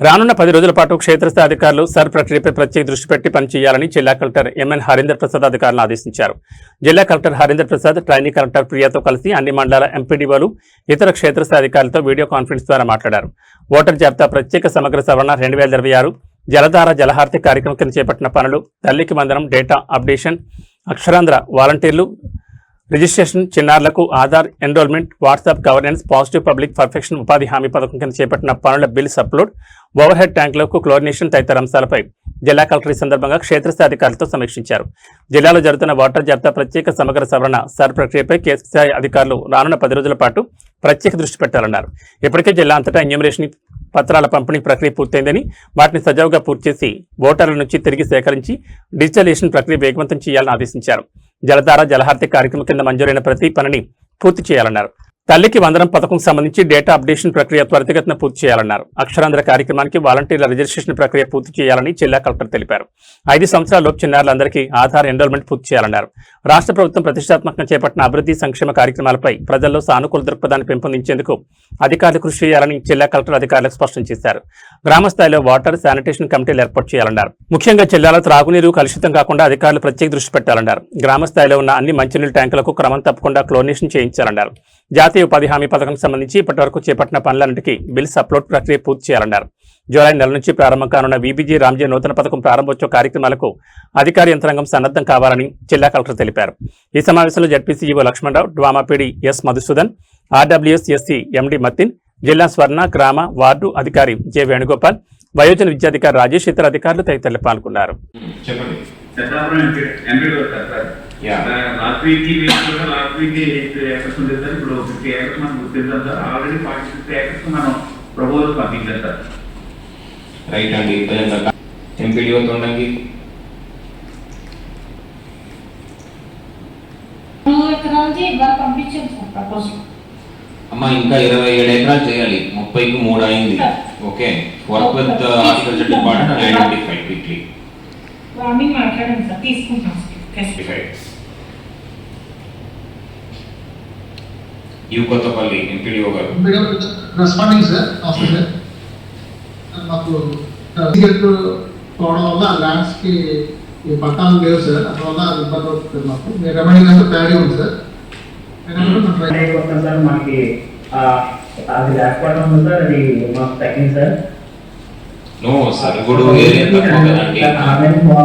రానున్న 10 రోజుల పాటు క్షేత్రస్థాయి అధికారులు సర్ ప్రక్రియపై ప్రత్యేక దృష్టి పెట్టి పనిచేయాలని జిల్లా కలెక్టర్ ఎంఎన్ హరీందర్ ప్రసాద్ అధికారులను ఆదేశించారు. జిల్లా collector Harinder Prasad trainee collector ప్రియాతో కలిసి అన్ని మండలాల ఎంపీడీఓలు ఇతర క్షేత్రస్థాయి అధికారులతో వీడియో కాన్ఫరెన్స్ ద్వారా మాట్లాడారు. ఓటర్ జాబితా ప్రత్యేక సమగ్ర సవరణ 2026, జలధార జలహారతి కార్యక్రమం కింద చేపట్టిన పనులు, తల్లికి వందనం డేటా అప్డేషన్, అక్షరాంధ్ర వాలంటీర్లు రిజిస్ట్రేషన్, చిన్నారులకు Aadhaar enrolment, WhatsApp governance, positive public perfection ఉపాధి హామీ పథకం కింద చేపట్టిన పనుల బిల్స్ అప్లోడ్, ఓవర్ హెడ్ ట్యాంకులకు క్లోరినేషన్ తదితర అంశాలపై జిల్లా కలెక్టర్ ఈ సందర్భంగా క్షేత్రస్థాయి అధికారులతో సమీక్షించారు. జిల్లాలో జరుగుతున్న ఓటర్ జాబితా ప్రత్యేక సమగ్ర సవరణ సర్ ప్రక్రియపై క్షేత్రస్థాయి అధికారులు రానున్న 10 రోజుల పాటు ప్రత్యేక దృష్టి పెట్టాలన్నారు. ఇప్పటికే జిల్లా అంతటా ఎన్యూమరేషన్ పత్రాల పంపిణీ ప్రక్రియ పూర్తయిందని, వాటిని సజావుగా పూర్తి చేసి ఓటర్ల నుంచి తిరిగి సేకరించి డిజిటలైజేషన్ ప్రక్రియ వేగవంతం చేయాలని ఆదేశించారు. జలధార జలహారతి కార్యక్రమం కింద మంజూరైన ప్రతి పనిని పూర్తి చేయాలన్నారు. తల్లికి వందనం పథకం సంబంధించి డేటా అప్డేషన్ ప్రక్రియ త్వరితగతిన పూర్తి చేయాలన్నారు. అక్షరాంధ్ర కార్యక్రమానికి వాలంటీర్ల రిజిస్ట్రేషన్ ప్రక్రియ పూర్తి చేయాలని జిల్లా కలెక్టర్ తెలిపారు. 5 సంవత్సరాలలోపు చిన్నారులందరికీ ఆధార్ ఎన్రోల్మెంట్ పూర్తి చేయాలన్నారు. రాష్ట్ర ప్రభుత్వం ప్రతిష్టాత్మకంగా చేపట్టిన అభివృద్ధి సంక్షేమ కార్యక్రమాలపై ప్రజల్లో సానుకూల దృక్పథాన్ని పెంపొందించేందుకు అధికారులు కృషి చేయాలని జిల్లా కలెక్టర్ అధికారులకు స్పష్టం చేశారు. గ్రామ స్థాయిలో వాటర్ శానిటేషన్ కమిటీలు ఏర్పాటు చేయాలన్నారు. ముఖ్యంగా జిల్లాలో త్రాగునీరు కలుషితం కాకుండా అధికారులు ప్రత్యేక దృష్టి పెట్టాలన్నారు. గ్రామ స్థాయిలో ఉన్న అన్ని మంచినీటి ట్యాంకులకు క్రమం తప్పకుండా క్లోరినేషన్ చేయించాలన్నారు. జాతీయ ఉపాధి హామీ పథకం సంబంధించి ఇప్పటివరకు చేపట్టిన పనులన్నింటికీ బిల్స్ అప్లోడ్ ప్రక్రియ పూర్తి చేయాలన్నారు. జూలై నెల నుంచి ప్రారంభం కానున్న వీబీజీ రామ్జీ నూతన పథకం ప్రారంభోత్సవ కార్యక్రమాలకు అధికార యంత్రాంగం సన్నద్ధం కావాలని జిల్లా కలెక్టర్ తెలిపారు. ఈ సమావేశంలో ZP CEO Lakshmanarao, డ్వామాపీడి yes Madhusudan, RWS SC ఎండి మతిన్, జిల్లా స్వర్ణ గ్రామ వార్డు అధికారి జె వేణుగోపాల్, వయోజన విద్యాధికారి రాజేష్, ఇతర అధికారులు తదితరులు పాల్గొన్నారు. రైట్ అండి, ఎంపీడీఓ తోండంగి అమ్మ ఇంకా 27 ఎకరాలు చేయాలి. 30కి 3 అయింది. Okay, work with horticulture department identify quickly. మాట్లాడండి సార్, తీసుకుంటాం. కొత్తపల్లి ఎంపీడీఓ గారు రెస్పాండింగ్ సార్. ఆఫ్టర్ మాకు పోవడం వల్ల ల్యాండ్స్ కి పట్టాలు లేవు సార్, అందువల్ల ఇబ్బంది అవుతుంది. మాకు మీరు రెమెడీ అంటే ప్యాడీ ఉంది సార్. మనకి అది లేకపోవడం వల్ల అది మాకు తగ్గింది సార్. నో సార్, ఇప్పుడు ఏరియా తక్కువ కదండి.